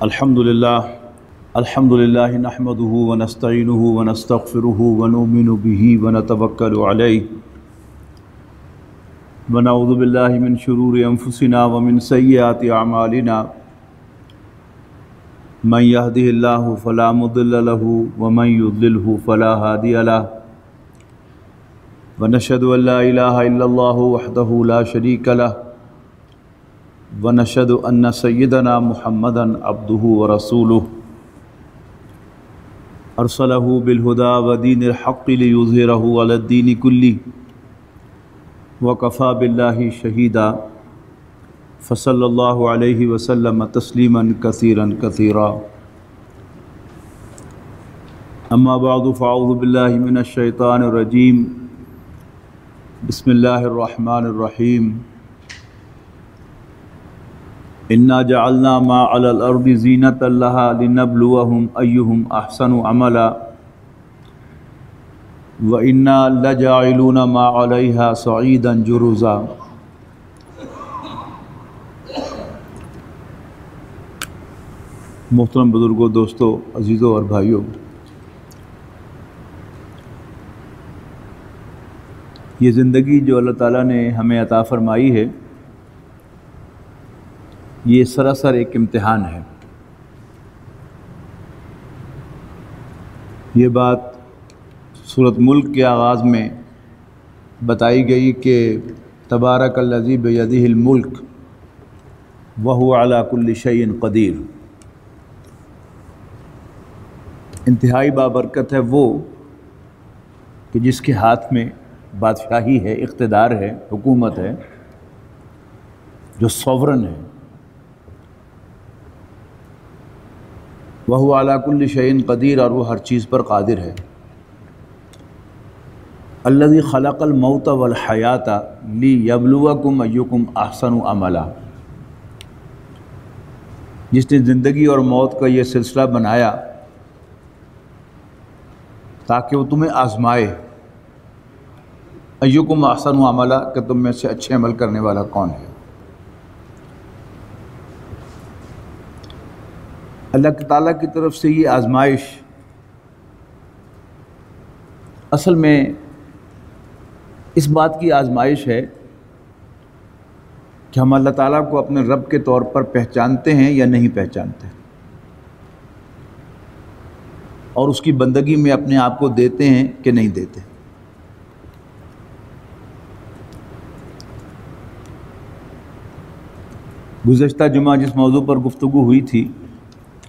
الحمدللہ نحمده ونستعینه ونستغفره ونؤمن به ونتوکل علیہ ونعوذ باللہ من شرور انفسنا ومن سیئات اعمالنا من يهده الله فلا مضل له ومن يضلله فلا هادي له ونشهد ان لا اله الا الله وحده لا شريك له ونشهد ان سيدنا محمدا عبده ورسوله ارسله بالهدى ودين الحق ليظهره على الدين كله وكفى بالله شهيدا فصلى الله عليه وسلم تسليما كثيرا كثيرا اما بعد فاعوذ بالله من الشيطان الرجيم بسم الله الرحمن الرحيم انا جعلنا ما على الارض زینۃ لها لنبلوهم ایہم احسن عملا وانا لجاعلون ما علیہا صعیدا جرزا۔ محترم بزرگوں، دوستوں، عزیزوں اور بھائیوں، یہ زندگی جو اللہ تعالیٰ نے ہمیں عطا فرمائی ہے، یہ سراسر ایک امتحان ہے۔ یہ بات سورۃ ملک کے آغاز میں بتائی گئی کہ تبارک الذی بیدہ الملک وہو علی کل شیء قدیر۔ انتہائی بابرکت ہے وہ کہ جس کے ہاتھ میں بادشاہی ہے، اقتدار ہے، حکومت ہے، جو سوورن ہے۔ وَهُوَ عَلَى كُلِّ شَيْءٍ قدیر، اور وہ ہر چیز پر قادر ہے۔ الَّذِي خَلَقَ الْمَوْتَ وَالْحَيَاةَ لِيَبْلُوَكُمْ أَيُّكُمْ أَحْسَنُ عَمَلًا، جس نے زندگی اور موت کا یہ سلسلہ بنایا تاکہ وہ تمہیں آزمائے۔ أَيُّكُمْ أَحْسَنُ عَمَلًا، کہ تم میں سے اچھے عمل کرنے والا کون ہے۔ اللہ تعالیٰ کی طرف سے یہ آزمائش اصل میں اس بات کی آزمائش ہے کہ ہم اللہ تعالیٰ کو اپنے رب کے طور پر پہچانتے ہیں یا نہیں پہچانتے، اور اس کی بندگی میں اپنے آپ کو دیتے ہیں کہ نہیں دیتے۔ گزشتہ جمعہ جس موضوع پر گفتگو ہوئی تھی،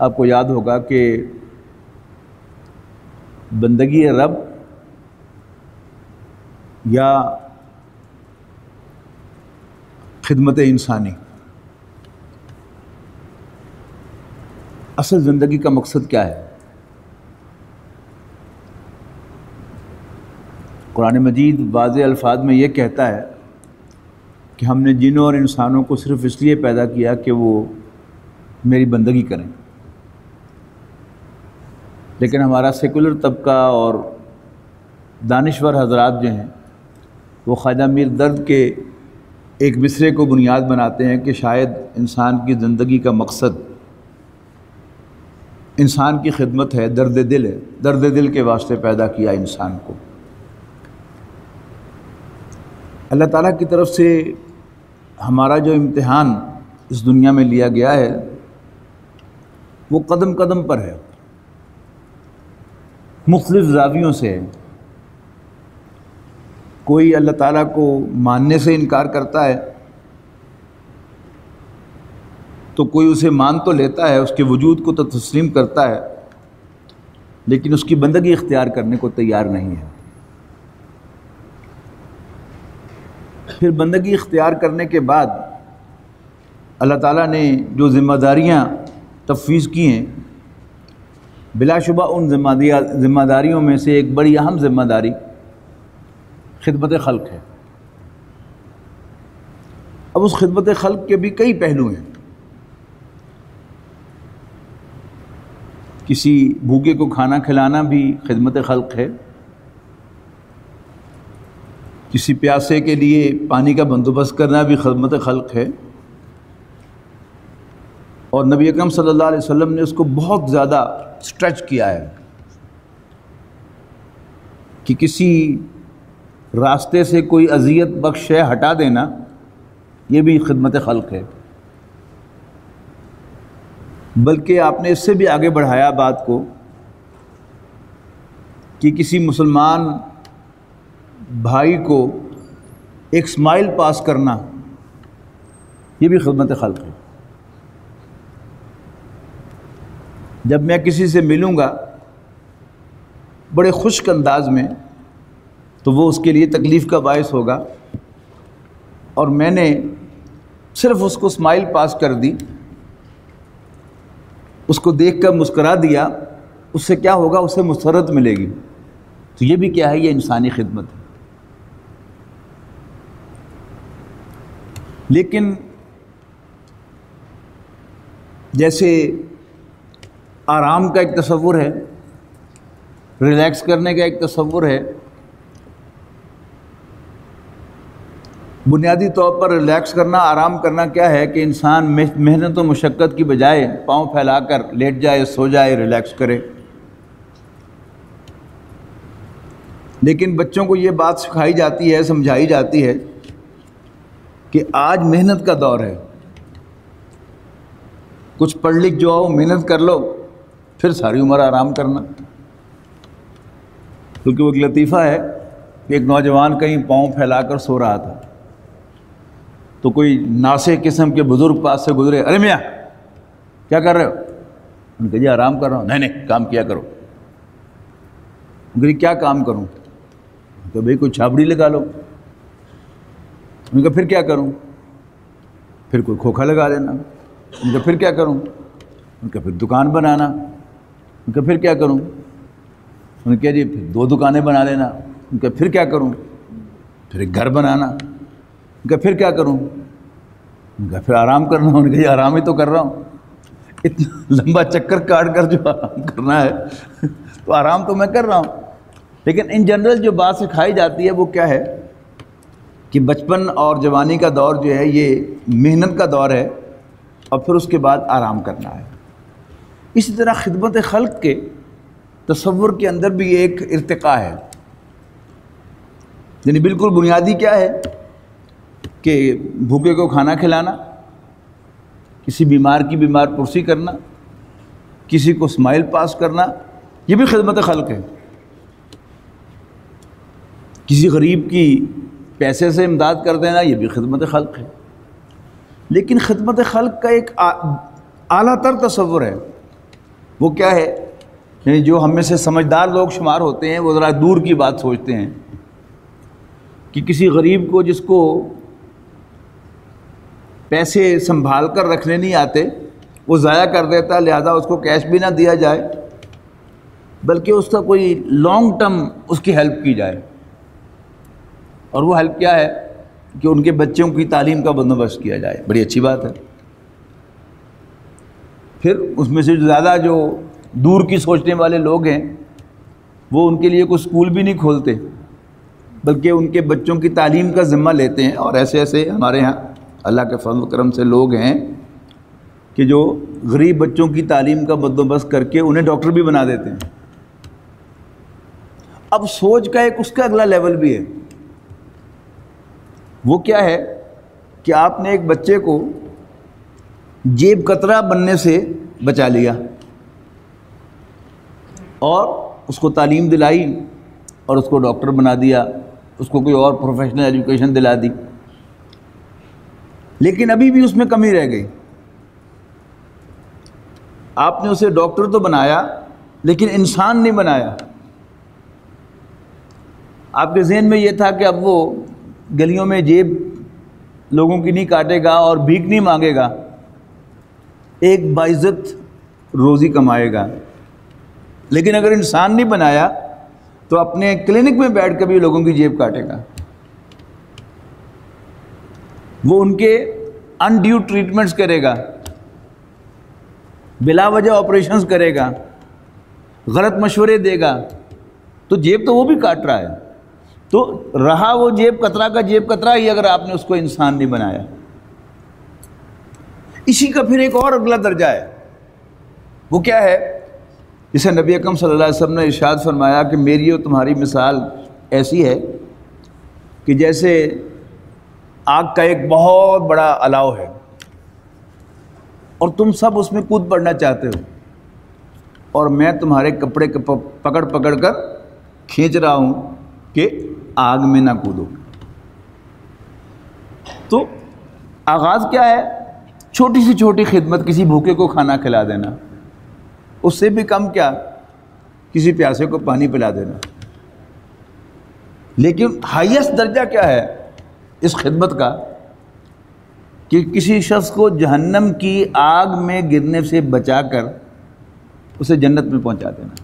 آپ کو یاد ہوگا کہ بندگی رب یا خدمت انسانی، اصل زندگی کا مقصد کیا ہے؟ قرآن مجید واضح الفاظ میں یہ کہتا ہے کہ ہم نے جنوں اور انسانوں کو صرف اس لیے پیدا کیا کہ وہ میری بندگی کریں، لیکن ہمارا سیکولر طبقہ اور دانشور حضرات جو ہیں وہ خواجہ میر درد کے ایک مصرعے کو بنیاد بناتے ہیں کہ شاید انسان کی زندگی کا مقصد انسان کی خدمت ہے، درد دل ہے، درد دل کے واسطے پیدا کیا انسان کو۔ اللہ تعالیٰ کی طرف سے ہمارا جو امتحان اس دنیا میں لیا گیا ہے وہ قدم قدم پر ہے، مختلف زاویوں سے ہے۔ کوئی اللہ تعالیٰ کو ماننے سے انکار کرتا ہے تو کوئی اسے مان تو لیتا ہے، اس کے وجود کو تو تسلیم کرتا ہے، لیکن اس کی بندگی اختیار کرنے کو تیار نہیں ہے۔ پھر بندگی اختیار کرنے کے بعد اللہ تعالیٰ نے جو ذمہ داریاں تفویض کی ہیں، بلا شبہ ان ذمہ داریوں میں سے ایک بڑی اہم ذمہ داری خدمت خلق ہے۔ اب اس خدمت خلق کے بھی کئی پہلو ہیں۔ کسی بھوکے کو کھانا کھلانا بھی خدمت خلق ہے، کسی پیاسے کے لیے پانی کا بندوبست کرنا بھی خدمت خلق ہے، اور نبی اکرم صلی اللہ علیہ وسلم نے اس کو بہت زیادہ سٹریچ کیا ہے کہ کسی راستے سے کوئی اذیت بخش شے ہٹا دینا یہ بھی خدمت خلق ہے، بلکہ آپ نے اس سے بھی آگے بڑھایا بات کو کہ کسی مسلمان بھائی کو ایک اسمائل پاس کرنا یہ بھی خدمت خلق ہے۔ جب میں کسی سے ملوں گا بڑے خشک انداز میں تو وہ اس کے لیے تکلیف کا باعث ہوگا، اور میں نے صرف اس کو اسمائل پاس کر دی، اس کو دیکھ کر مسکرا دیا، اس سے کیا ہوگا؟ اسے مسرت ملے گی۔ تو یہ بھی کیا ہے؟ یہ انسانی خدمت ہے۔ لیکن جیسے آرام کا ایک تصور ہے، ریلیکس کرنے کا ایک تصور ہے، بنیادی طور پر ریلیکس کرنا، آرام کرنا کیا ہے کہ انسان محنت و مشقت کی بجائے پاؤں پھیلا کر لیٹ جائے، سو جائے، ریلیکس کرے۔ لیکن بچوں کو یہ بات سکھائی جاتی ہے، سمجھائی جاتی ہے کہ آج محنت کا دور ہے، کچھ پڑھ لکھ جو آؤ، محنت کر لو، پھر ساری عمر آرام کرنا۔ کیونکہ وہ ایک لطیفہ ہے کہ ایک نوجوان کہیں پاؤں پھیلا کر سو رہا تھا، تو کوئی ناسے قسم کے بزرگ پاس سے گزرے، ارے میاں کیا کر رہے ہو؟ ان کہ جی آرام کر رہا ہوں۔ نہیں کام کیا کرو۔ ان کہ جی کیا کام کروں؟ تو بھئی کوئی چھاپڑی لگا لو۔ ان کا پھر کیا کروں؟ پھر کوئی کھوکھا لگا لینا۔ ان کا پھر کیا کروں؟ ان کا پھر دکان بنانا۔ ان کا پھر کیا کروں؟ ان کہا جی پھر 2 دکانیں بنا لینا۔ ان کا پھر کیا کروں؟ پھر ایک گھر بنانا۔ ان کا پھر کیا کروں؟ ان کا پھر آرام کرنا۔ ان کا یہ آرام ہی تو کر رہا ہوں، اتنا لمبا چکر کاٹ کر جو آرام کرنا ہے تو آرام تو میں کر رہا ہوں۔ لیکن ان جنرل جو بات سکھائی جاتی ہے وہ کیا ہے کہ بچپن اور جوانی کا دور جو ہے یہ محنت کا دور ہے، اور پھر اس کے بعد آرام کرنا ہے۔ اسی طرح خدمت خلق کے تصور کے اندر بھی ایک ارتقاء ہے، یعنی بالکل بنیادی کیا ہے کہ بھوکے کو کھانا کھلانا، کسی بیمار کی بیمار پرسی کرنا، کسی کو اسمائل پاس کرنا، یہ بھی خدمت خلق ہے۔ کسی غریب کی پیسے سے امداد کر دینا یہ بھی خدمت خلق ہے۔ لیکن خدمت خلق کا ایک اعلیٰ تر تصور ہے، وہ کیا ہے؟ یعنی جو ہم میں سے سمجھدار لوگ شمار ہوتے ہیں وہ ذرا دور کی بات سوچتے ہیں کہ کسی غریب کو جس کو پیسے سنبھال کر رکھنے نہیں آتے وہ ضائع کر دیتا، لہذا اس کو کیش بھی نہ دیا جائے بلکہ اس کا کوئی لانگ ٹرم اس کی ہیلپ کی جائے۔ اور وہ ہیلپ کیا ہے کہ ان کے بچوں کی تعلیم کا بندوبست کیا جائے۔ بڑی اچھی بات ہے۔ پھر اس میں سے زیادہ جو دور کی سوچنے والے لوگ ہیں وہ ان کے لیے کوئی اسکول بھی نہیں کھولتے بلکہ ان کے بچوں کی تعلیم کا ذمہ لیتے ہیں، اور ایسے ایسے ہمارے ہاں اللہ کے فضل و کرم سے لوگ ہیں کہ جو غریب بچوں کی تعلیم کا بندوبست کر کے انہیں ڈاکٹر بھی بنا دیتے ہیں۔ اب سوچ کا ایک اس کا اگلا لیول بھی ہے، وہ کیا ہے کہ آپ نے ایک بچے کو جیب کترا بننے سے بچا لیا اور اس کو تعلیم دلائی اور اس کو ڈاکٹر بنا دیا، اس کو کوئی اور پروفیشنل ایجوکیشن دلا دی، لیکن ابھی بھی اس میں کمی رہ گئی۔ آپ نے اسے ڈاکٹر تو بنایا لیکن انسان نہیں بنایا۔ آپ کے ذہن میں یہ تھا کہ اب وہ گلیوں میں جیب لوگوں کی نہیں کاٹے گا اور بھیک نہیں مانگے گا، ایک باعزت روزی کمائے گا۔ لیکن اگر انسان نہیں بنایا تو اپنے کلینک میں بیٹھ کے بھی لوگوں کی جیب کاٹے گا، وہ ان کے انڈیو ٹریٹمنٹس کرے گا، بلا وجہ آپریشنز کرے گا، غلط مشورے دے گا، تو جیب تو وہ بھی کاٹ رہا ہے۔ تو رہا وہ جیب کترا کا جیب کترا ہی اگر آپ نے اس کو انسان نہیں بنایا۔ اسی کا پھر ایک اور اگلا درجہ ہے، وہ کیا ہے؟ جسے نبی اکرم صلی اللہ علیہ وسلم نے ارشاد فرمایا کہ میری اور تمہاری مثال ایسی ہے کہ جیسے آگ کا ایک بہت بڑا الاؤ ہے اور تم سب اس میں کود پڑنا چاہتے ہو، اور میں تمہارے کپڑے پکڑ پکڑ کر کھینچ رہا ہوں کہ آگ میں نہ کودو۔ تو آغاز کیا ہے؟ چھوٹی سی چھوٹی خدمت، کسی بھوکے کو کھانا کھلا دینا، اس سے بھی کم کیا کسی پیاسے کو پانی پلا دینا۔ لیکن ہائیسٹ درجہ کیا ہے اس خدمت کا؟ کہ کسی شخص کو جہنم کی آگ میں گرنے سے بچا کر اسے جنت میں پہنچا دینا۔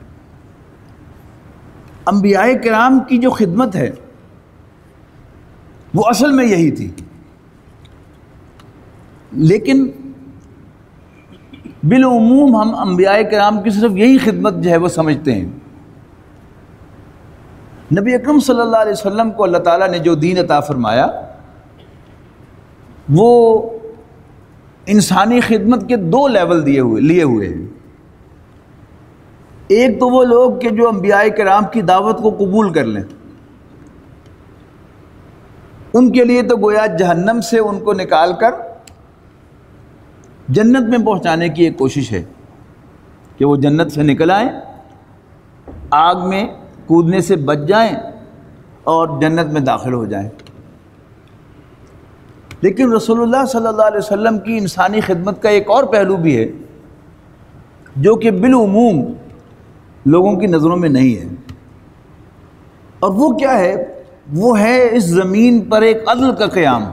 انبیاء کرام کی جو خدمت ہے وہ اصل میں یہی تھی، لیکن بالعموم ہم انبیاء کرام کی صرف یہی خدمت جو ہے وہ سمجھتے ہیں۔ نبی اکرم صلی اللہ علیہ وسلم کو اللہ تعالیٰ نے جو دین عطا فرمایا وہ انسانی خدمت کے دو لیول لیے ہوئے ہیں۔ ایک تو وہ لوگ کہ جو انبیاء کرام کی دعوت کو قبول کر لیں، ان کے لیے تو گویا جہنم سے ان کو نکال کر جنت میں پہنچانے کی ایک کوشش ہے کہ وہ جنت سے نکل آئیں، آگ میں کودنے سے بچ جائیں اور جنت میں داخل ہو جائیں۔ لیکن رسول اللہ صلی اللہ علیہ وسلم کی انسانی خدمت کا ایک اور پہلو بھی ہے جو کہ بالعموم لوگوں کی نظروں میں نہیں ہے، اور وہ کیا ہے؟ وہ ہے اس زمین پر ایک عدل کا قیام،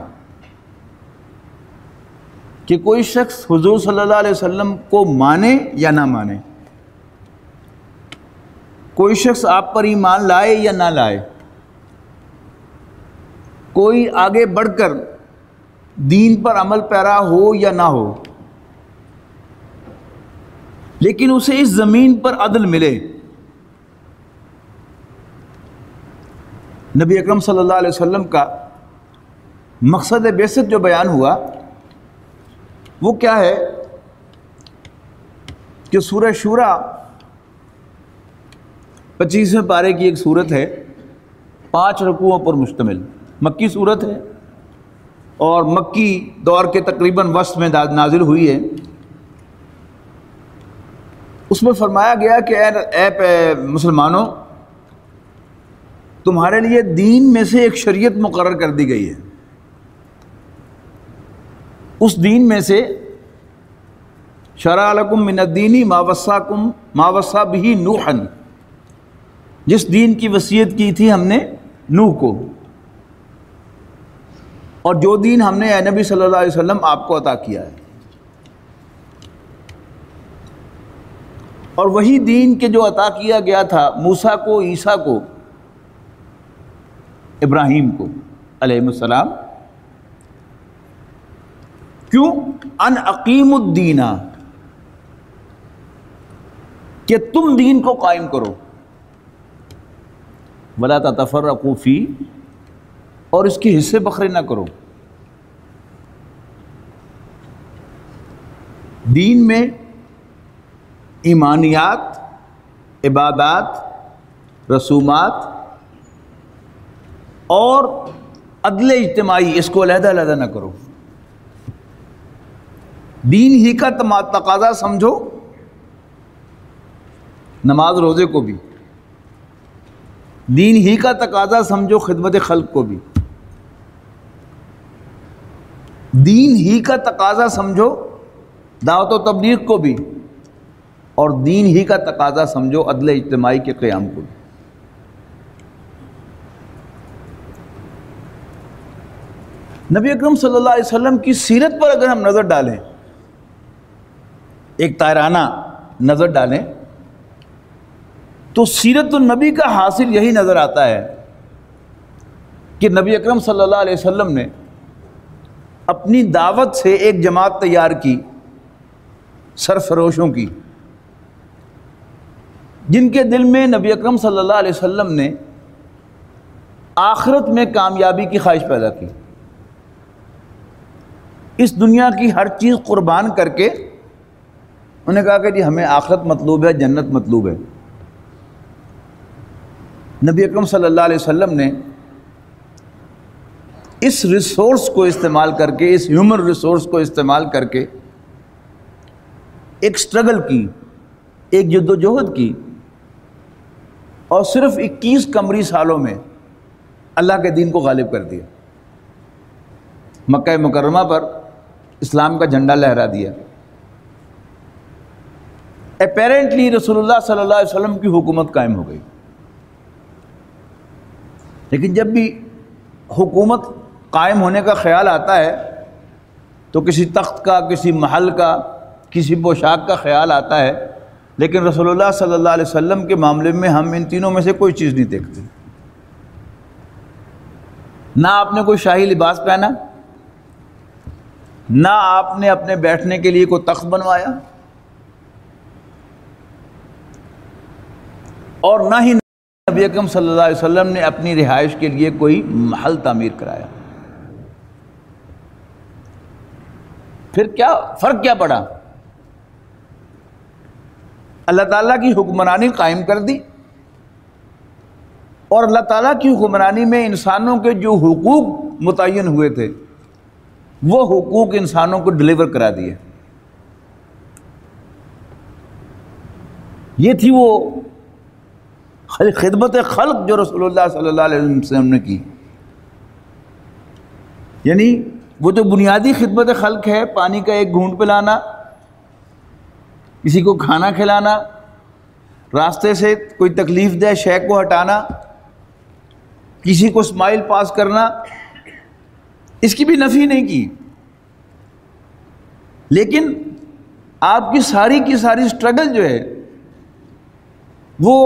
کہ کوئی شخص حضور صلی اللہ علیہ وسلم کو مانے یا نہ مانے، کوئی شخص آپ پر ایمان لائے یا نہ لائے، کوئی آگے بڑھ کر دین پر عمل پیرا ہو یا نہ ہو، لیکن اسے اس زمین پر عدل ملے۔ نبی اکرم صلی اللہ علیہ وسلم کا مقصد بعثت جو بیان ہوا وہ کیا ہے کہ سورہ شورا 25ویں پارے کی ایک سورت ہے، 5 رکوعوں پر مشتمل، مکی سورت ہے اور مکی دور کے تقریباً وسط میں نازل ہوئی ہے۔ اس میں فرمایا گیا کہ اے مسلمانوں، تمہارے لیے دین میں سے ایک شریعت مقرر کر دی گئی ہے، اس دین میں سے شرع لکم من الدین ما وصی بہ نوحا، جس دین کی وصیت کی تھی ہم نے نوح کو، اور جو دین ہم نے اے نبی صلی اللہ علیہ وسلم آپ کو عطا کیا ہے، اور وہی دین کے جو عطا کیا گیا تھا موسیٰ کو، عیسیٰ کو، ابراہیم کو علیہ السلام۔ کیوں؟ ان اقیم الدین، کہ تم دین کو قائم کرو، ولا تتفرقوا فیہ، اور اس کے حصے بکھرے نہ کرو۔ دین میں ایمانیات، عبادات، رسومات اور عدل اجتماعی، اس کو علیحدہ علیحدہ نہ کرو۔ دین ہی کا تقاضا سمجھو نماز روزے کو بھی، دین ہی کا تقاضا سمجھو خدمت خلق کو بھی، دین ہی کا تقاضا سمجھو دعوت و تبلیغ کو بھی، اور دین ہی کا تقاضا سمجھو عدل اجتماعی کے قیام کو بھی۔ نبی اکرم صلی اللہ علیہ وسلم کی سیرت پر اگر ہم نظر ڈالیں، ایک طائرانہ نظر ڈالیں، تو سیرت النبی کا حاصل یہی نظر آتا ہے کہ نبی اکرم صلی اللہ علیہ وسلم نے اپنی دعوت سے ایک جماعت تیار کی سرفروشوں کی، جن کے دل میں نبی اکرم صلی اللہ علیہ وسلم نے آخرت میں کامیابی کی خواہش پیدا کی، اس دنیا کی ہر چیز قربان کر کے انہوں نے کہا کہ جی ہمیں آخرت مطلوب ہے، جنت مطلوب ہے۔ نبی اکرم صلی اللہ علیہ وسلم نے اس ریسورس کو استعمال کر کے، اس ہیومن ریسورس کو استعمال کر کے ایک سٹرگل کی، ایک جد و جہد کی، اور صرف 21 قمری سالوں میں اللہ کے دین کو غالب کر دیا، مکہ مکرمہ پر اسلام کا جھنڈا لہرا دیا۔ اپیرنٹلی رسول اللہ صلی اللہ علیہ وسلم کی حکومت قائم ہو گئی، لیکن جب بھی حکومت قائم ہونے کا خیال آتا ہے تو کسی تخت کا، کسی محل کا، کسی پوشاک کا خیال آتا ہے، لیکن رسول اللہ صلی اللہ علیہ وسلم کے معاملے میں ہم ان تینوں میں سے کوئی چیز نہیں دیکھتے۔ نہ آپ نے کوئی شاہی لباس پہنا، نہ آپ نے اپنے بیٹھنے کے لیے کوئی تخت بنوایا، اور نہ ہی نبی اکرم صلی اللہ علیہ وسلم نے اپنی رہائش کے لیے کوئی محل تعمیر کرایا۔ پھر کیا فرق کیا پڑا؟ اللہ تعالیٰ کی حکمرانی قائم کر دی، اور اللہ تعالیٰ کی حکمرانی میں انسانوں کے جو حقوق متعین ہوئے تھے وہ حقوق انسانوں کو ڈلیور کرا دیے۔ یہ تھی وہ خدمت خلق جو رسول اللہ صلی اللہ علیہ وسلم نے کی، یعنی وہ جو بنیادی خدمت خلق ہے، پانی کا ایک گھونٹ پلانا، کسی کو کھانا کھلانا، راستے سے کوئی تکلیف دہ شے کو ہٹانا، کسی کو اسمائل پاس کرنا، اس کی بھی نفی نہیں کی، لیکن آپ کی ساری سٹرگل جو ہے وہ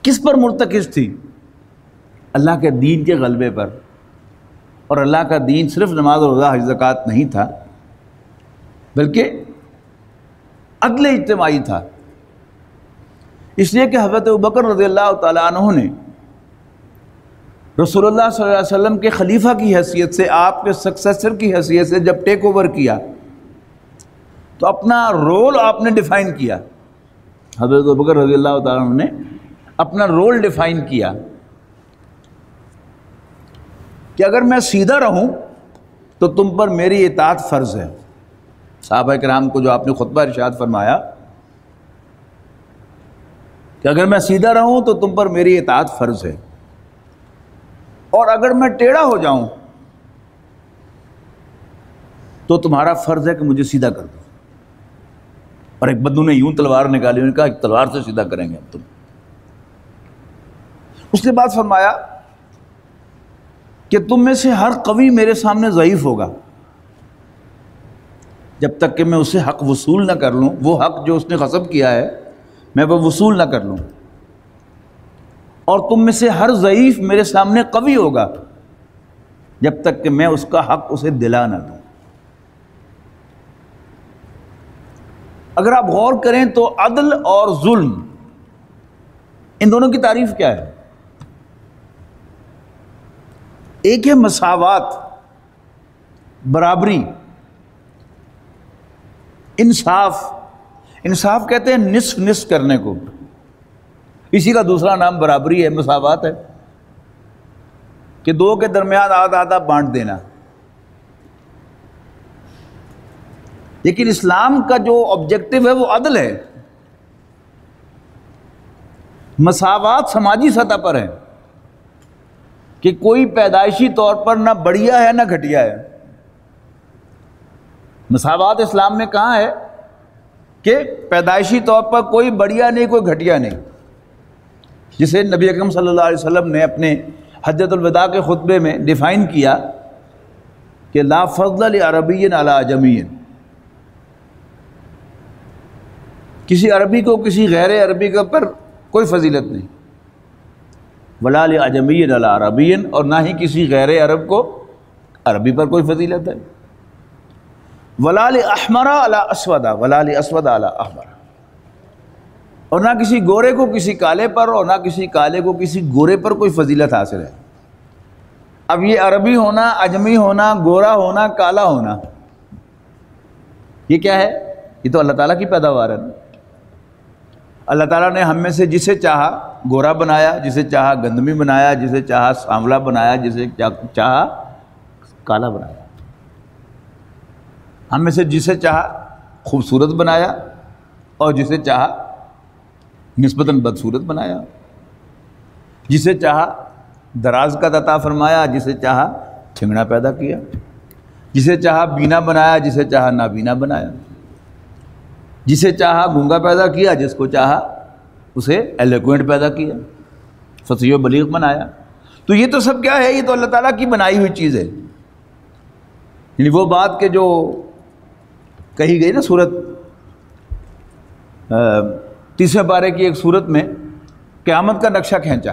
کس پر مرتکز تھی؟ اللہ کے دین کے غلبے پر۔ اور اللہ کا دین صرف نماز و روزہ حج زکوٰۃ نہیں تھا، بلکہ عدل اجتماعی تھا۔ اس لیے کہ حضرت ابوبکر رضی اللہ تعالیٰ عنہ نے رسول اللہ صلی اللہ علیہ وسلم کے خلیفہ کی حیثیت سے، آپ کے سکسیسر کی حیثیت سے جب ٹیک اوور کیا تو اپنا رول آپ نے ڈیفائن کیا۔ حضرت ابوبکر رضی اللہ تعالیٰ عنہ نے اپنا رول ڈیفائن کیا کہ اگر میں سیدھا رہوں تو تم پر میری اطاعت فرض ہے۔ صحابہ کرام کو جو آپ نے خطبہ ارشاد فرمایا کہ اگر میں سیدھا رہوں تو تم پر میری اطاعت فرض ہے، اور اگر میں ٹیڑھا ہو جاؤں تو تمہارا فرض ہے کہ مجھے سیدھا کر دو۔ اور ایک بدو نے یوں تلوار نکالی، انہوں نے کہا ایک تلوار سے سیدھا کریں گے اب تم۔ اس کے بعد فرمایا کہ تم میں سے ہر قوی میرے سامنے ضعیف ہوگا جب تک کہ میں اسے حق وصول نہ کر لوں، وہ حق جو اس نے غصب کیا ہے میں وہ وصول نہ کر لوں، اور تم میں سے ہر ضعیف میرے سامنے قوی ہوگا جب تک کہ میں اس کا حق اسے دلا نہ دوں۔ اگر آپ غور کریں تو عدل اور ظلم، ان دونوں کی تعریف کیا ہے؟ ایک ہے مساوات، برابری، انصاف۔ انصاف کہتے ہیں نصف نصف کرنے کو، اسی کا دوسرا نام برابری ہے، مساوات ہے کہ دو کے درمیان آدھا آدھا بانٹ دینا۔ لیکن اسلام کا جو آبجیکٹو ہے وہ عدل ہے۔ مساوات سماجی سطح پر ہے کہ کوئی پیدائشی طور پر نہ بڑھیا ہے نہ گھٹیا ہے۔ مساوات اسلام میں کہاں ہے کہ پیدائشی طور پر کوئی بڑھیا نہیں، کوئی گھٹیا نہیں، جسے نبی اکرم صلی اللہ علیہ وسلم نے اپنے حجۃ الوداع کے خطبے میں ڈیفائن کیا کہ لا فضل لعربی علی اعجمی، کسی عربی کو کسی غیر عربی کے پر کوئی فضیلت نہیں، ولا لعجمی علی عربی، اور نہ ہی کسی غیر عرب کو عربی پر کوئی فضیلت ہے، ولا لاحمر علی اسود، ولا لاسود علی احمر، اور نہ کسی گورے کو کسی کالے پر، اور نہ کسی کالے کو کسی گورے پر کوئی فضیلت حاصل ہے۔ اب یہ عربی ہونا، عجمی ہونا، گورا ہونا، کالا ہونا، یہ کیا ہے؟ یہ تو اللہ تعالیٰ کی پیداوار ہے۔ اللہ تعالیٰ نے ہم میں سے جسے چاہا گورا بنایا، جسے چاہا گندمی بنایا، جسے چاہا سانولا بنایا، جسے چاہا کالا بنایا۔ ہم میں سے جسے چاہا خوبصورت بنایا اور جسے چاہا نسبتاً بدصورت بنایا، جسے چاہا دراز کا عطا فرمایا، جسے چاہا ٹھنگنا پیدا کیا، جسے چاہا بینا بنایا، جسے چاہا نابینا بنایا، جسے چاہا گونگا پیدا کیا، جس کو چاہا اسے ایلیکوینٹ پیدا کیا، فصیح و بلیغ بنایا۔ تو یہ تو سب کیا ہے؟ یہ تو اللہ تعالیٰ کی بنائی ہوئی چیز ہے۔ یعنی وہ بات کہ جو کہی گئی نا سورت 30ویں پارے کی ایک سورت میں قیامت کا نقشہ کھینچا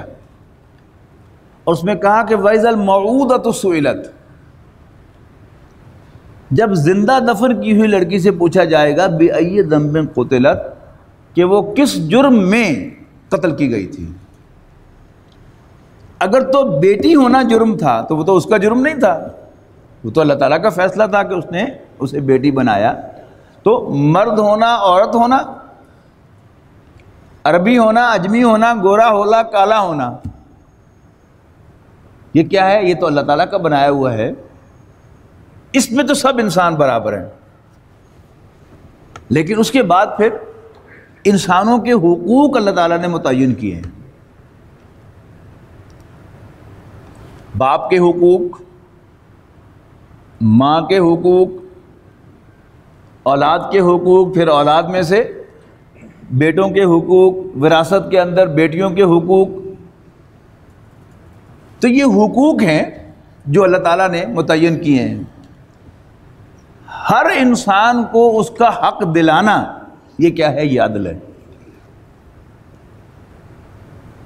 اور اس میں کہا کہ وَإِذَا الْمَوْعُودَةُ سُئِلَتْ، جب زندہ دفن کی ہوئی لڑکی سے پوچھا جائے گا بِأَيِّ ذَنبٍ قُتِلَتْ، کہ وہ کس جرم میں قتل کی گئی تھی۔ اگر تو بیٹی ہونا جرم تھا تو وہ تو اس کا جرم نہیں تھا، وہ تو اللہ تعالیٰ کا فیصلہ تھا کہ اس نے اسے بیٹی بنایا۔ تو مرد ہونا، عورت ہونا، عربی ہونا، عجمی ہونا، گورا ہونا، کالا ہونا، یہ کیا ہے؟ یہ تو اللہ تعالیٰ کا بنایا ہوا ہے۔ اس میں تو سب انسان برابر ہیں، لیکن اس کے بعد پھر انسانوں کے حقوق اللہ تعالیٰ نے متعین کیے ہیں۔ باپ کے حقوق، ماں کے حقوق، اولاد کے حقوق، پھر اولاد میں سے بیٹوں کے حقوق، وراثت کے اندر بیٹیوں کے حقوق۔ تو یہ حقوق ہیں جو اللہ تعالیٰ نے متعین کیے ہیں۔ ہر انسان کو اس کا حق دلانا، یہ کیا ہے؟ یہ عدل ہے۔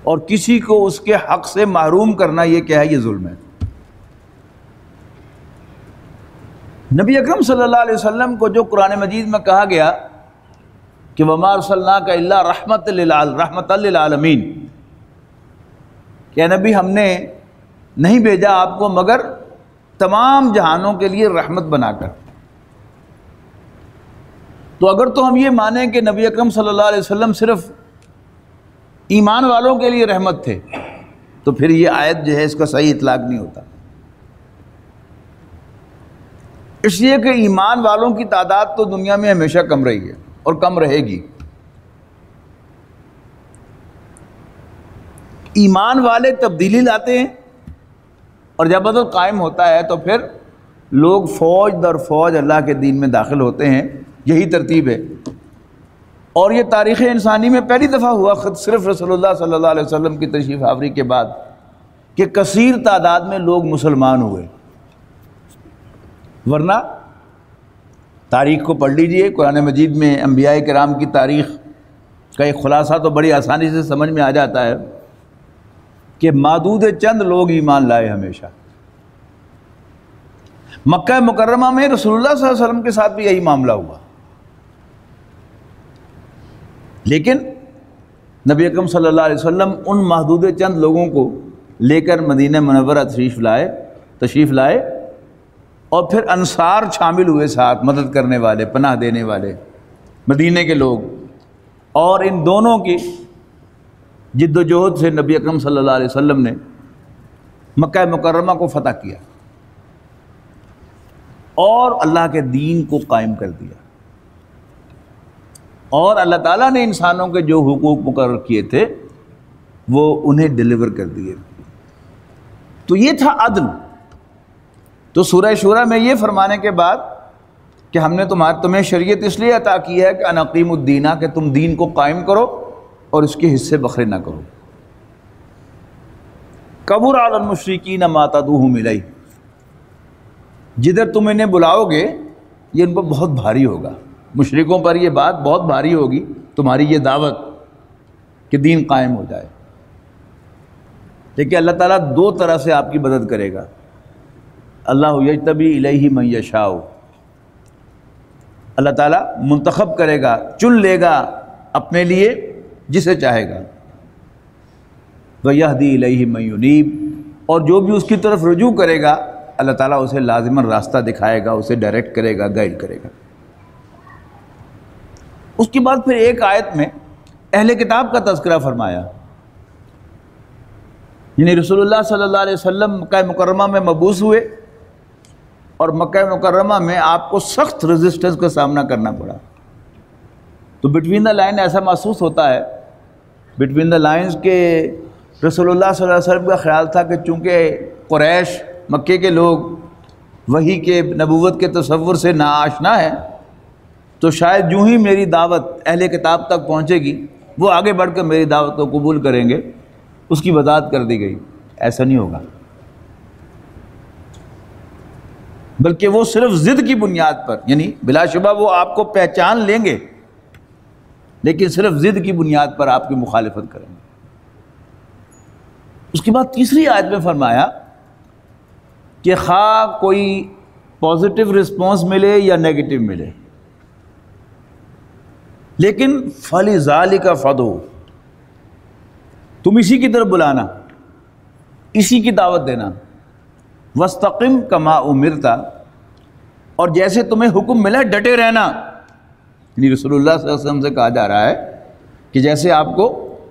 اور کسی کو اس کے حق سے محروم کرنا، یہ کیا ہے؟ یہ ظلم ہے۔ نبی اکرم صلی اللہ علیہ وسلم کو جو قرآن مجید میں کہا گیا کہ وَمَا أَرْسَلْنَاكَ إِلَّا رَحْمَةً لِلْعَالَمِينَ، کہ نبی ہم نے نہیں بھیجا آپ کو مگر تمام جہانوں کے لیے رحمت بنا کر۔ تو اگر تو ہم یہ مانیں کہ نبی اکرم صلی اللہ علیہ وسلم صرف ایمان والوں کے لیے رحمت تھے، تو پھر یہ آیت جو ہے اس کا صحیح اطلاق نہیں ہوتا، اس لیے کہ ایمان والوں کی تعداد تو دنیا میں ہمیشہ کم رہی ہے اور کم رہے گی۔ ایمان والے تبدیلی لاتے ہیں اور جب عدل قائم ہوتا ہے تو پھر لوگ فوج در فوج اللہ کے دین میں داخل ہوتے ہیں۔ یہی ترتیب ہے، اور یہ تاریخ انسانی میں پہلی دفعہ ہوا خود صرف رسول اللہ صلی اللہ علیہ وسلم کی تشریف آوری کے بعد کہ کثیر تعداد میں لوگ مسلمان ہوئے، ورنہ تاریخ کو پڑھ لیجئے، قرآن مجید میں انبیاء کرام کی تاریخ کا ایک خلاصہ تو بڑی آسانی سے سمجھ میں آ جاتا ہے کہ معدود چند لوگ ایمان لائے ہمیشہ۔ مکہ مکرمہ میں رسول اللہ صلی اللہ علیہ وسلم کے ساتھ بھی یہی معاملہ ہوا، لیکن نبی اکرم صلی اللہ علیہ وسلم ان محدود چند لوگوں کو لے کر مدینہ منورہ تشریف لائے اور پھر انصار شامل ہوئے ساتھ، مدد کرنے والے، پناہ دینے والے مدینے کے لوگ، اور ان دونوں کی جد و جہد سے نبی اکرم صلی اللہ علیہ وسلم نے مکہ مکرمہ کو فتح کیا اور اللہ کے دین کو قائم کر دیا، اور اللہ تعالیٰ نے انسانوں کے جو حقوق مقرر کیے تھے وہ انہیں ڈیلیور کر دیے۔ تو یہ تھا عدل۔ تو سورہ شورى میں یہ فرمانے کے بعد کہ ہم نے تمہیں شریعت اس لیے عطا کی ہے کہ ان اقیموا الدین، کہ تم دین کو قائم کرو اور اس کے حصے بکھرے نہ کرو۔ کبر علی المشرکین ما تدعوہم الیہ، جدھر تم انہیں بلاؤ گے یہ ان پر بہت بھاری ہوگا، مشرکوں پر یہ بات بہت بھاری ہوگی، تمہاری یہ دعوت کہ دین قائم ہو جائے۔ دیکھیے اللہ تعالیٰ دو طرح سے آپ کی مدد کرے گا۔ اللہ یجتبی الیہ من یشاء، اللہ تعالیٰ منتخب کرے گا، چن لے گا اپنے لیے جسے چاہے گا۔ وَيَهْدِي إِلَيْهِ مَن يُنِيبُ، اور جو بھی اس کی طرف رجوع کرے گا اللہ تعالیٰ اسے لازماً راستہ دکھائے گا، اسے ڈائریکٹ کرے گا، گائیڈ کرے گا۔ اس کے بعد پھر ایک آیت میں اہل کتاب کا تذکرہ فرمایا، یعنی رسول اللہ صلی اللہ علیہ وسلم مکہ مکرمہ میں مبعوث ہوئے اور مکہ مکرمہ میں آپ کو سخت ریزسٹنس کا سامنا کرنا پڑا۔ تو بٹوین دا لائن ایسا محسوس ہوتا ہے، بٹوین دا لائنز کے رسول اللہ صلی اللہ علیہ وسلم کا خیال تھا کہ چونکہ قریش مکے کے لوگ وحی کے نبوت کے تصور سے ناآشنا ہے، تو شاید جو ہی میری دعوت اہل کتاب تک پہنچے گی وہ آگے بڑھ کر میری دعوت کو قبول کریں گے، اس کی وضاحت کر دی گئی۔ ایسا نہیں ہوگا، بلکہ وہ صرف ضد کی بنیاد پر، یعنی بلا شبہ وہ آپ کو پہچان لیں گے لیکن صرف ضد کی بنیاد پر آپ کی مخالفت کریں گے۔ اس کے بعد تیسری آیت میں فرمایا کہ خواہ کوئی پازیٹیو رسپانس ملے یا نیگیٹو ملے، لیکن فَلِذَالِكَ فَدْعُ، تم اسی کی طرف بلانا، اسی کی دعوت دینا، وَاسْتَقِمْ كَمَا أُمِرْتَ، اور جیسے تمہیں حکم ملا ڈٹے رہنا، یعنی رسول اللہ صلی اللہ علیہ وسلم سے کہا جا رہا ہے کہ جیسے آپ کو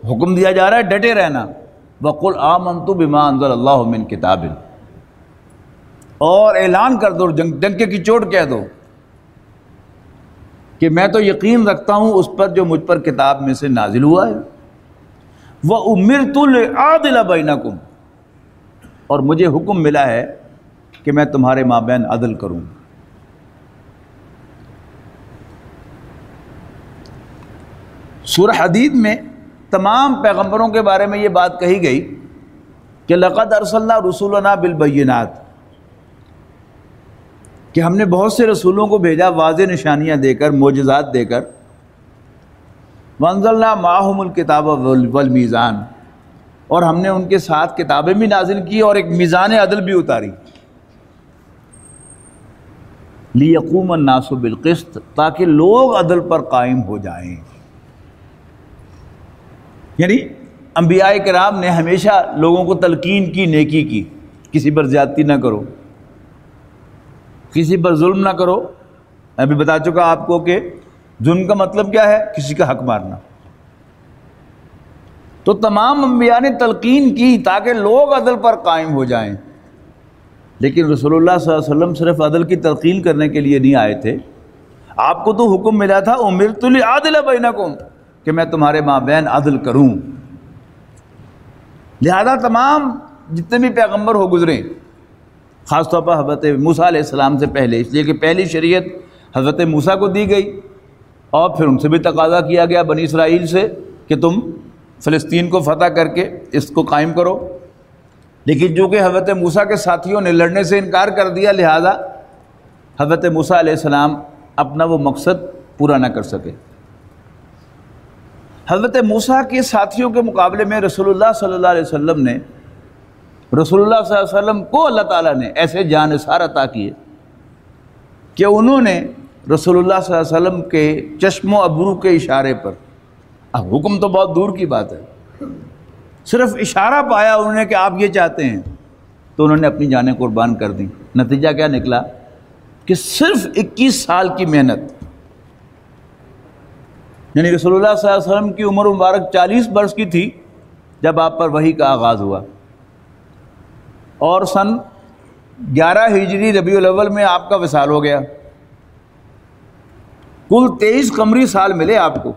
حکم دیا جا رہا ہے ڈٹے رہنا۔ وَقُلْ آمَنْتُ بِمَا أَنزَلَ اللَّهُ مِنْ كِتَابٍ، اور اعلان کر دو، ڈنکے کی چوٹ کہہ دو کہ میں تو یقین رکھتا ہوں اس پر جو مجھ پر کتاب میں سے نازل ہوا ہے۔ وَأُمِرْتُ لِأَعْدِلَ بَيْنَكُمْ، اور مجھے حکم ملا ہے کہ میں تمہارے مابین عدل کروں۔ سورہ حدید میں تمام پیغمبروں کے بارے میں یہ بات کہی گئی کہ لَقَدْ أَرْسَلْنَا رُسُلَنَا بِالْبَيِّنَاتِ، کہ ہم نے بہت سے رسولوں کو بھیجا واضح نشانیاں دے کر، معجزات دے کر۔ وَأَنزَلْنَا مَعَهُمُ الْكِتَابَ وَالْمِيزَانَ، اور ہم نے ان کے ساتھ کتابیں بھی نازل کی اور ایک میزان عدل بھی اتاری۔ لِيَقُومَ النَّاسُ بِالْقِسْطِ، تاکہ لوگ عدل پر قائم ہو جائیں۔ یعنی انبیاء کرام نے ہمیشہ لوگوں کو تلقین کی نیکی کی، کسی پر زیادتی نہ کرو، کسی پر ظلم نہ کرو۔ میں بھی بتا چکا آپ کو کہ ظلم کا مطلب کیا ہے، کسی کا حق مارنا۔ تو تمام انبیاء نے تلقین کی تاکہ لوگ عدل پر قائم ہو جائیں، لیکن رسول اللہ صلی اللہ علیہ وسلم صرف عدل کی تلقین کرنے کے لیے نہیں آئے تھے۔ آپ کو تو حکم ملا تھا اُمِرْتُ لِأَعْدِلَ بَيْنَكُمْ، کہ میں تمہارے مابین عدل کروں۔ لہذا تمام جتنے بھی پیغمبر ہو گزرے، خاص طور پر حضرت موسیٰ علیہ السلام سے پہلے، اس لیے کہ پہلی شریعت حضرت موسیٰ کو دی گئی اور پھر ان سے بھی تقاضا کیا گیا بنی اسرائیل سے کہ تم فلسطین کو فتح کر کے اس کو قائم کرو، لیکن چونکہ حضرت موسیٰ کے ساتھیوں نے لڑنے سے انکار کر دیا، لہذا حضرت موسیٰ علیہ السلام اپنا وہ مقصد پورا نہ کر سکے۔ حضرت موسیٰ کے ساتھیوں کے مقابلے میں رسول اللہ صلی اللہ علیہ وسلم نے، رسول اللہ صلی اللہ علیہ وسلم کو اللہ تعالیٰ نے ایسے جانثار عطا کیے کہ انہوں نے رسول اللہ صلی اللہ علیہ وسلم کے چشم و ابرو کے اشارے پر، اب حکم تو بہت دور کی بات ہے، صرف اشارہ پایا انہوں نے کہ آپ یہ چاہتے ہیں، تو انہوں نے اپنی جانیں قربان کر دیں۔ نتیجہ کیا نکلا کہ صرف 21 سال کی محنت، یعنی رسول اللہ صلی اللہ علیہ وسلم کی عمر مبارک 40 برس کی تھی جب آپ پر وحی کا آغاز ہوا، اور سن 11 ہجری ربیع الاول میں آپ کا وصال ہو گیا۔ کل 23 قمری سال ملے آپ کو،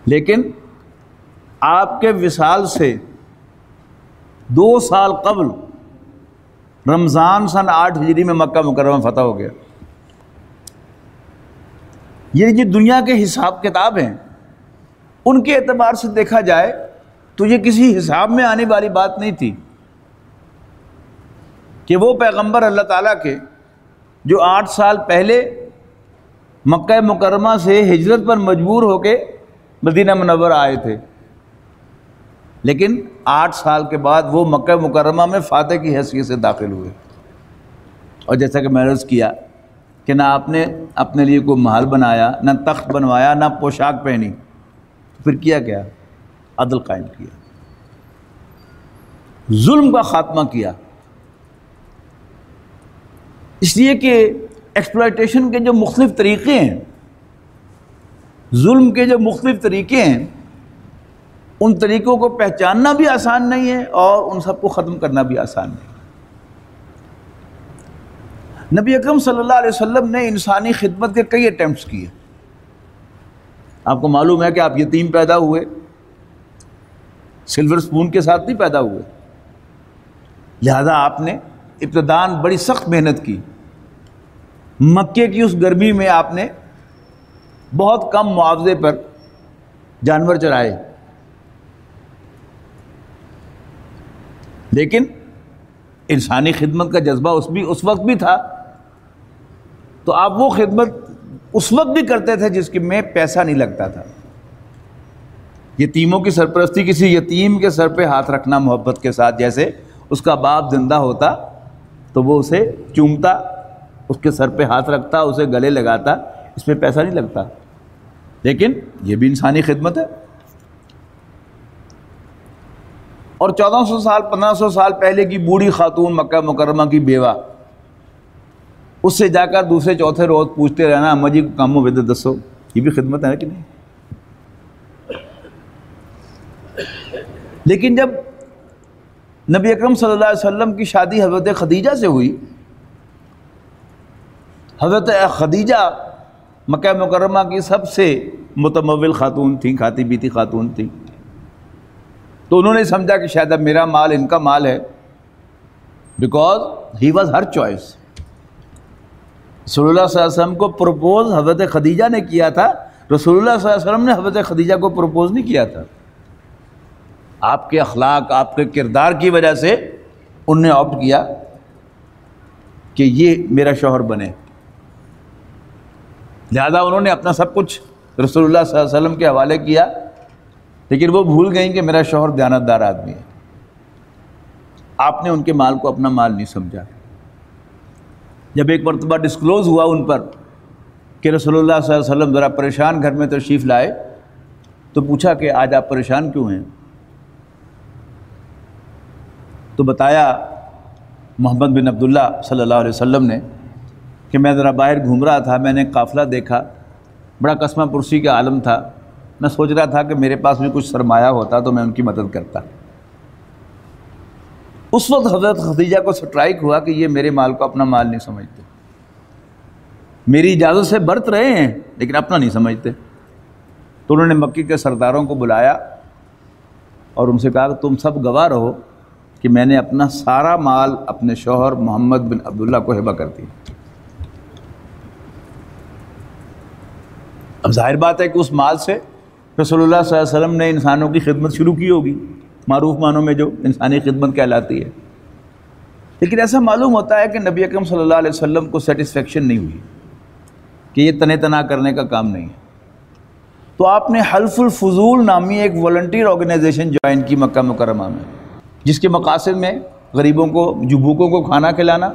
لیکن آپ کے وصال سے 2 سال قبل رمضان سن 8 ہجری میں مکہ مکرمہ فتح ہو گیا۔ یہ جو دنیا کے حساب کتاب ہیں ان کے اعتبار سے دیکھا جائے تو یہ کسی حساب میں آنے والی بات نہیں تھی کہ وہ پیغمبر اللہ تعالیٰ کے جو 8 سال پہلے مکہ مکرمہ سے ہجرت پر مجبور ہو کے مدینہ منورہ آئے تھے، لیکن 8 سال کے بعد وہ مکہ مکرمہ میں فاتح کی حیثیت سے داخل ہوئے۔ اور جیسا کہ میں عرض کیا کہ نہ آپ نے اپنے لیے کوئی محل بنایا، نہ تخت بنوایا، نہ پوشاک پہنی، پھر کیا عدل قائم کیا۔ ظلم کا خاتمہ کیا، اس لیے کہ ایکسپلائٹیشن کے جو مختلف طریقے ہیں، ظلم کے جو مختلف طریقے ہیں، ان طریقوں کو پہچاننا بھی آسان نہیں ہے اور ان سب کو ختم کرنا بھی آسان نہیں۔ نبی اکرم صلی اللہ علیہ وسلم نے انسانی خدمت کے کئی اٹیمپٹس کیے۔ آپ کو معلوم ہے کہ آپ یتیم پیدا ہوئے، سلور سپون کے ساتھ نہیں پیدا ہوئے، لہذا آپ نے ابتداءً بڑی سخت محنت کی۔ مکے کی اس گرمی میں آپ نے بہت کم معاوضے پر جانور چرائے، لیکن انسانی خدمت کا جذبہ اس وقت بھی تھا، تو آپ وہ خدمت اس وقت بھی کرتے تھے جس میں پیسہ نہیں لگتا تھا۔ یتیموں کی سرپرستی، کسی یتیم کے سر پہ ہاتھ رکھنا محبت کے ساتھ، جیسے اس کا باپ زندہ ہوتا تو وہ اسے چومتا، اس کے سر پہ ہاتھ رکھتا، اسے گلے لگاتا، اس میں پیسہ نہیں لگتا، لیکن یہ بھی انسانی خدمت ہے۔ اور 1400 سال 1500 سال پہلے کی بوڑھی خاتون مکہ مکرمہ کی بیوہ، اس سے جا کر دوسرے چوتھے روز پوچھتے رہنا اماں جی کو کاموں بے دسو، یہ بھی خدمت ہے کہ نہیں؟ لیکن جب نبی اکرم صلی اللہ علیہ وسلم کی شادی حضرت خدیجہ سے ہوئی، حضرت خدیجہ مکہ مکرمہ کی سب سے متمول خاتون تھیں، کھاتی پیتی خاتون تھیں، تو انہوں نے سمجھا کہ شاید اب میرا مال ان کا مال ہے، because he was Hare choice. رسول اللہ صلی اللہ علیہ وسلم کو پروپوز حضرت خدیجہ نے کیا تھا، رسول اللہ صلی اللہ علیہ وسلم نے حضرت خدیجہ کو پروپوز نہیں کیا تھا۔ آپ کے اخلاق، آپ کے کردار کی وجہ سے انہوں نے آپٹ کیا کہ یہ میرا شوہر بنے، لہذا انہوں نے اپنا سب کچھ رسول اللہ صلی اللہ علیہ وسلم کے حوالے کیا، لیکن وہ بھول گئیں کہ میرا شوہر دیانتدار آدمی ہے۔ آپ نے ان کے مال کو اپنا مال نہیں سمجھا۔ جب ایک مرتبہ ڈسکلوز ہوا ان پر کہ رسول اللہ صلی اللہ علیہ وسلم ذرا پریشان گھر میں تشریف لائے، تو پوچھا کہ آج آپ پریشان کیوں ہیں؟ تو بتایا محمد بن عبداللہ صلی اللہ علیہ وسلم نے کہ میں ذرا باہر گھوم رہا تھا، میں نے قافلہ دیکھا، بڑا قسمہ پرسی کا عالم تھا، میں سوچ رہا تھا کہ میرے پاس بھی کچھ سرمایہ ہوتا تو میں ان کی مدد کرتا۔ اس وقت حضرت خدیجہ کو سٹرائک ہوا کہ یہ میرے مال کو اپنا مال نہیں سمجھتے، میری اجازت سے برت رہے ہیں لیکن اپنا نہیں سمجھتے۔ تو انہوں نے مکی کے سرداروں کو بلایا اور ان سے کہا کہ تم سب گواہ رہو کہ میں نے اپنا سارا مال اپنے شوہر محمد بن عبداللہ کو ہبہ کر دیا۔ اب ظاہر بات ہے کہ اس مال سے رسول اللہ صلی اللہ علیہ وسلم نے انسانوں کی خدمت شروع کی ہوگی، معروف معنوں میں جو انسانی خدمت کہلاتی ہے، لیکن ایسا معلوم ہوتا ہے کہ نبی اکرم صلی اللہ علیہ وسلم کو سیٹسفیکشن نہیں ہوئی کہ یہ تنے تنا کرنے کا کام نہیں ہے، تو آپ نے حلف الفضول نامی ایک والنٹیر آرگنائزیشن جوائن کی مکہ مکرمہ میں، جس کے مقاصد میں غریبوں کو، جو بھوکوں کو کھانا کھلانا،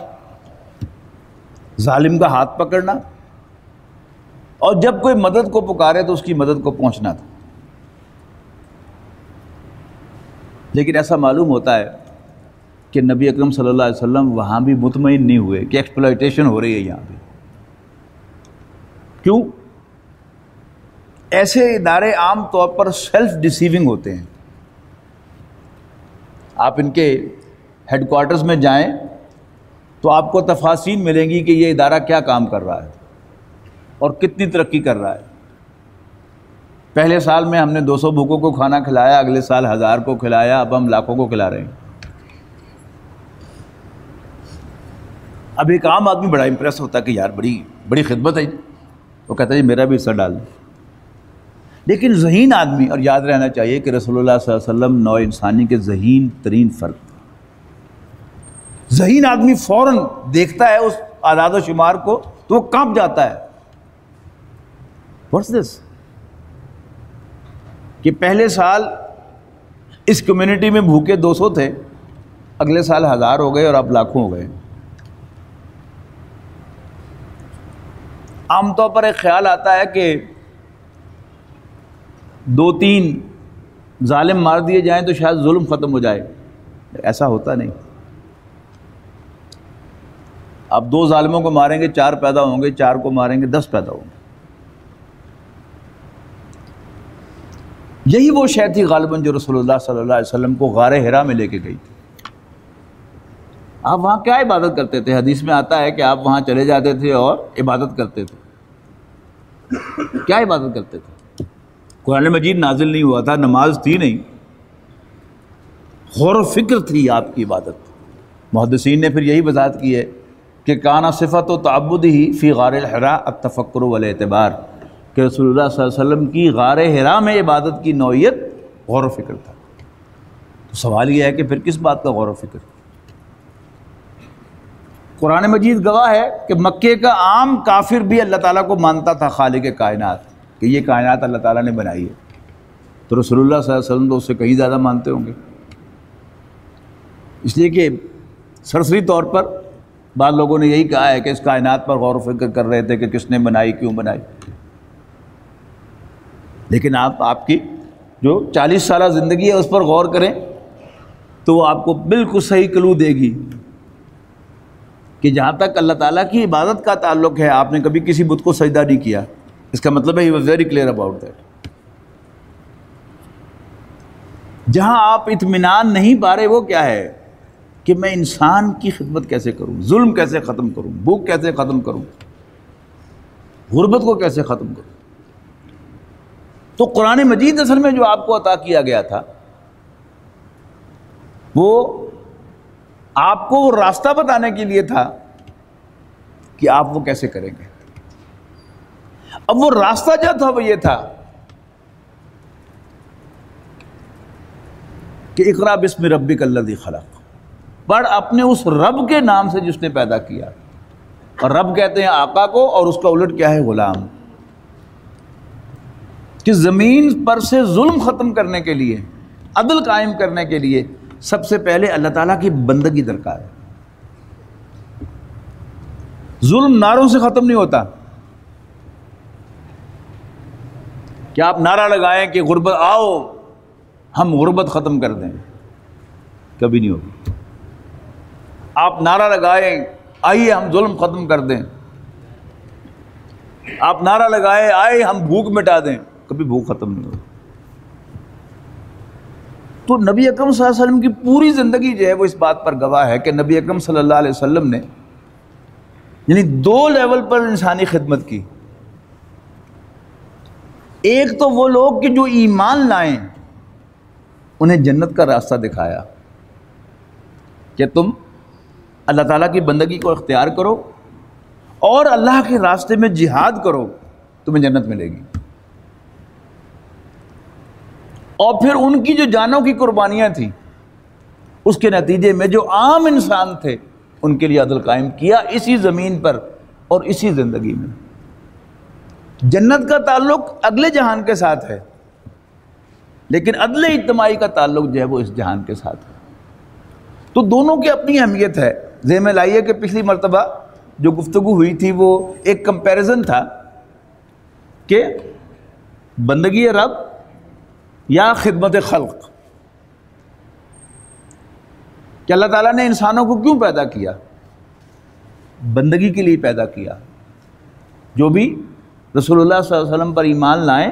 ظالم کا ہاتھ پکڑنا، اور جب کوئی مدد کو پکارے تو اس کی مدد کو پہنچنا تھا۔ لیکن ایسا معلوم ہوتا ہے کہ نبی اکرم صلی اللہ علیہ وسلم وہاں بھی مطمئن نہیں ہوئے کہ ایکسپلائٹیشن ہو رہی ہے یہاں پہ۔ کیوں؟ ایسے ادارے عام طور پر سیلف ڈیسیونگ ہوتے ہیں۔ آپ ان کے ہیڈ کوارٹرز میں جائیں تو آپ کو تفاصیل ملیں گی کہ یہ ادارہ کیا کام کر رہا ہے اور کتنی ترقی کر رہا ہے۔ پہلے سال میں ہم نے 200 بھوکوں کو کھانا کھلایا، اگلے سال 1000 کو کھلایا، اب ہم لاکھوں کو کھلا رہے ہیں۔ اب ایک عام آدمی بڑا امپریس ہوتا ہے کہ یار بڑی خدمت ہے، وہ کہتا ہے میرا بھی حصہ ڈال دیں۔ لیکن ذہین آدمی، اور یاد رہنا چاہیے کہ رسول اللہ صلی اللہ علیہ وسلم نوع انسانی کے ذہین ترین فرد، ذہین آدمی فوراً دیکھتا ہے اس اعداد و شمار کو تو وہ کانپ جاتا ہے۔ What's this? کہ پہلے سال اس کمیونٹی میں بھوکے 200 تھے، اگلے سال 1000 ہو گئے اور اب لاکھوں ہو گئے۔ عام طور پر ایک خیال آتا ہے کہ 2-3 ظالم مار دیے جائیں تو شاید ظلم ختم ہو جائے، ایسا ہوتا نہیں. آپ 2 ظالموں کو ماریں گے 4 پیدا ہوں گے، 4 کو ماریں گے 10 پیدا ہوں گے. یہی وہ شے تھی غالباً جو رسول اللہ صلی اللہ علیہ وسلم کو غار حرا میں لے کے گئی تھی. آپ وہاں کیا عبادت کرتے تھے؟ حدیث میں آتا ہے کہ آپ وہاں چلے جاتے تھے اور عبادت کرتے تھے. کیا عبادت کرتے تھے؟ قرآن مجید نازل نہیں ہوا تھا، نماز تھی نہیں، غور و فکر تھی آپ کی عبادت. محدثین نے پھر یہی وضاحت کی ہے کہ کانا صفت و تعبد ہی فی غار الحراء التفکر والاعتبار، کہ رسول اللہ صلی اللہ علیہ وسلم کی غار حرا میں عبادت کی نوعیت غور و فکر تھا. تو سوال یہ ہے کہ پھر کس بات کا غور و فکر؟ قرآن مجید گواہ ہے کہ مکے کا عام کافر بھی اللہ تعالیٰ کو مانتا تھا خالق کائنات، کہ یہ کائنات اللہ تعالیٰ نے بنائی ہے. تو رسول اللہ صلی اللہ علیہ وسلم تو اس سے کہیں زیادہ مانتے ہوں گے. اس لیے کہ سرسری طور پر بعض لوگوں نے یہی کہا ہے کہ اس کائنات پر غور و فکر کر رہے تھے کہ کس نے بنائی، کیوں بنائی. لیکن آپ کی جو 40 سالہ زندگی ہے اس پر غور کریں تو وہ آپ کو بالکل صحیح کلو دے گی کہ جہاں تک اللہ تعالیٰ کی عبادت کا تعلق ہے آپ نے کبھی کسی بت کو سجدہ نہیں کیا. اس کا مطلب ہے he was very clear about that. جہاں آپ اطمینان نہیں پا رہے وہ کیا ہے کہ میں انسان کی خدمت کیسے کروں، ظلم کیسے ختم کروں، بھوک کیسے ختم کروں، غربت کو کیسے ختم کروں. تو قرآن مجید اصل میں جو آپ کو عطا کیا گیا تھا وہ آپ کو وہ راستہ بتانے کے لیے تھا کہ آپ وہ کیسے کریں گے. اب وہ راستہ جو تھا وہ یہ تھا کہ اقرا بسم ربک الذی خلق، پڑھ اپنے اس رب کے نام سے جس نے پیدا کیا. اور رب کہتے ہیں آقا کو، اور اس کا الٹ کیا ہے؟ غلام. کہ زمین پر سے ظلم ختم کرنے کے لیے، عدل قائم کرنے کے لیے سب سے پہلے اللہ تعالیٰ کی بندگی درکار ہے. ظلم نعروں سے ختم نہیں ہوتا کہ آپ نعرہ لگائیں کہ غربت آؤ ہم غربت ختم کر دیں، کبھی نہیں ہوگی. آپ نعرہ لگائیں آئیے ہم ظلم ختم کر دیں، آپ نعرہ لگائیں آئے ہم بھوک مٹا دیں، کبھی بھوک ختم نہیں ہوگی. تو نبی اکرم صلی اللہ علیہ وسلم کی پوری زندگی جو ہے وہ اس بات پر گواہ ہے کہ نبی اکرم صلی اللہ علیہ وسلم نے یعنی 2 لیول پر انسانی خدمت کی. ایک تو وہ لوگ کہ جو ایمان لائیں انہیں جنت کا راستہ دکھایا کہ تم اللہ تعالیٰ کی بندگی کو اختیار کرو اور اللہ کے راستے میں جہاد کرو، تمہیں جنت ملے گی. اور پھر ان کی جو جانوں کی قربانیاں تھیں اس کے نتیجے میں جو عام انسان تھے ان کے لیے عدل قائم کیا اسی زمین پر اور اسی زندگی میں. جنت کا تعلق اگلے جہان کے ساتھ ہے لیکن عدل اجتماعی کا تعلق جو ہے وہ اس جہان کے ساتھ ہے. تو دونوں کی اپنی اہمیت ہے. ذہن میں لائیے کہ پچھلی مرتبہ جو گفتگو ہوئی تھی وہ ایک کمپیریزن تھا کہ بندگی رب یا خدمت خلق، کہ اللہ تعالیٰ نے انسانوں کو کیوں پیدا کیا؟ بندگی کے لیے پیدا کیا. جو بھی رسول اللہ صلی اللہ علیہ وسلم پر ایمان لائیں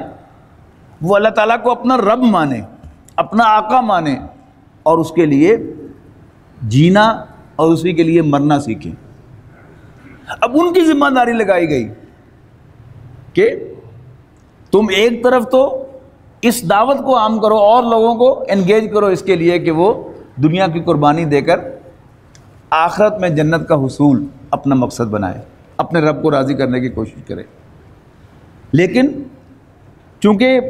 وہ اللہ تعالیٰ کو اپنا رب مانے، اپنا آقا مانے اور اس کے لیے جینا اور اسی کے لیے مرنا سیکھیں. اب ان کی ذمہ داری لگائی گئی کہ تم ایک طرف تو اس دعوت کو عام کرو اور لوگوں کو انگیج کرو اس کے لیے کہ وہ دنیا کی قربانی دے کر آخرت میں جنت کا حصول اپنا مقصد بنائے، اپنے رب کو راضی کرنے کی کوشش کرے. لیکن چونکہ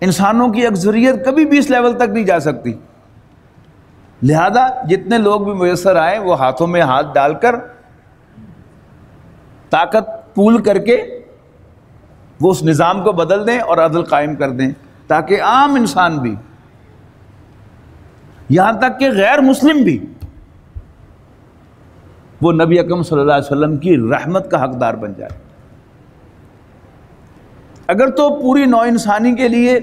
انسانوں کی اکثریت کبھی بھی اس لیول تک نہیں جا سکتی، لہذا جتنے لوگ بھی میسر آئیں وہ ہاتھوں میں ہاتھ ڈال کر طاقت پول کر کے وہ اس نظام کو بدل دیں اور عدل قائم کر دیں تاکہ عام انسان بھی، یہاں تک کہ غیر مسلم بھی، وہ نبی اکرم صلی اللہ علیہ وسلم کی رحمت کا حقدار بن جائے. اگر تو پوری نوع انسانی کے لیے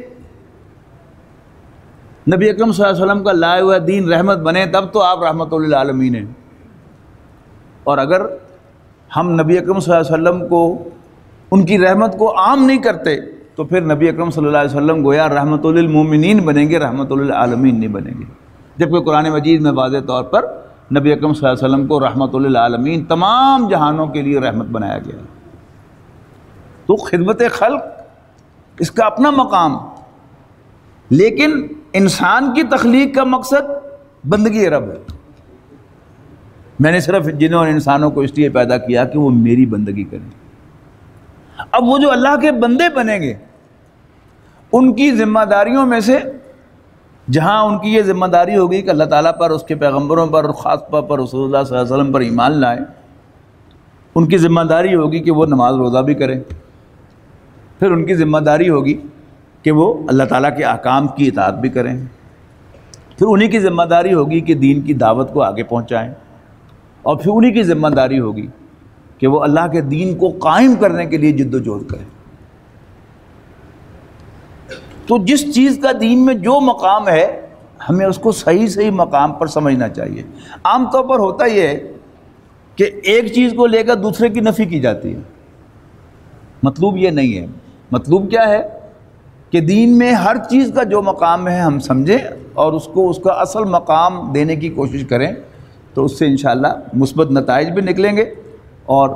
نبی اکرم صلی اللہ علیہ وسلم کا لائے ہوا دین رحمت بنے تب تو آپ رحمت للعالمین ہیں، اور اگر ہم نبی اکرم صلی اللہ علیہ وسلم کو ان کی رحمت کو عام نہیں کرتے تو پھر نبی اکرم صلی اللہ علیہ وسلم گویا رحمت للمومنین بنیں گے، رحمت للعالمین نہیں بنیں گے، جبکہ قرآن مجید میں واضح طور پر نبی اکرم صلی اللہ علیہ وسلم کو رحمت للعالمین تمام جہانوں کے لیے رحمت بنایا گیا۔ تو خدمت خلق اس کا اپنا مقام، لیکن انسان کی تخلیق کا مقصد بندگی رب ہے۔ میں نے صرف جنوں اور انسانوں کو اس لیے پیدا کیا کہ وہ میری بندگی کریں۔ اب وہ جو اللہ کے بندے بنیں گے، ان کی ذمہ داریوں میں سے جہاں ان کی یہ ذمہ داری ہوگی کہ اللہ تعالیٰ پر، اس کے پیغمبروں پر اور خاص طور پر رسول اللہ صلی اللہ علیہ وسلم پر ایمان لائیں، ان کی ذمہ داری ہوگی کہ وہ نماز روزہ بھی کریں، پھر ان کی ذمہ داری ہوگی کہ وہ اللہ تعالیٰ کے احکام کی اطاعت بھی کریں، پھر انہی کی ذمہ داری ہوگی کہ دین کی دعوت کو آگے پہنچائیں، اور پھر انہی کی ذمہ داری ہوگی کہ وہ اللہ کے دین کو قائم کرنے کے لیے جد و جہد کریں۔ تو جس چیز کا دین میں جو مقام ہے ہمیں اس کو صحیح مقام پر سمجھنا چاہیے۔ عام طور پر ہوتا یہ ہے کہ ایک چیز کو لے کر دوسرے کی نفی کی جاتی ہے، مطلوب یہ نہیں ہے۔ مطلوب کیا ہے کہ دین میں ہر چیز کا جو مقام ہے ہم سمجھیں اور اس کو اس کا اصل مقام دینے کی کوشش کریں، تو اس سے انشاءاللہ مثبت نتائج بھی نکلیں گے، اور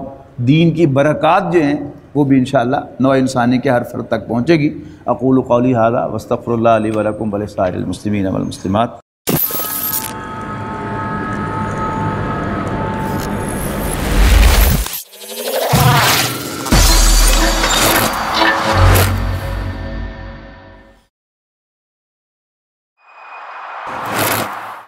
دین کی برکات جو ہیں وہ بھی انشاءاللہ نوع انسانی کے ہر فرد تک پہنچے گی۔ اقول قولی ھذا واستغفر اللہ لی ولکم ولسائر المسلمین والمسلمات۔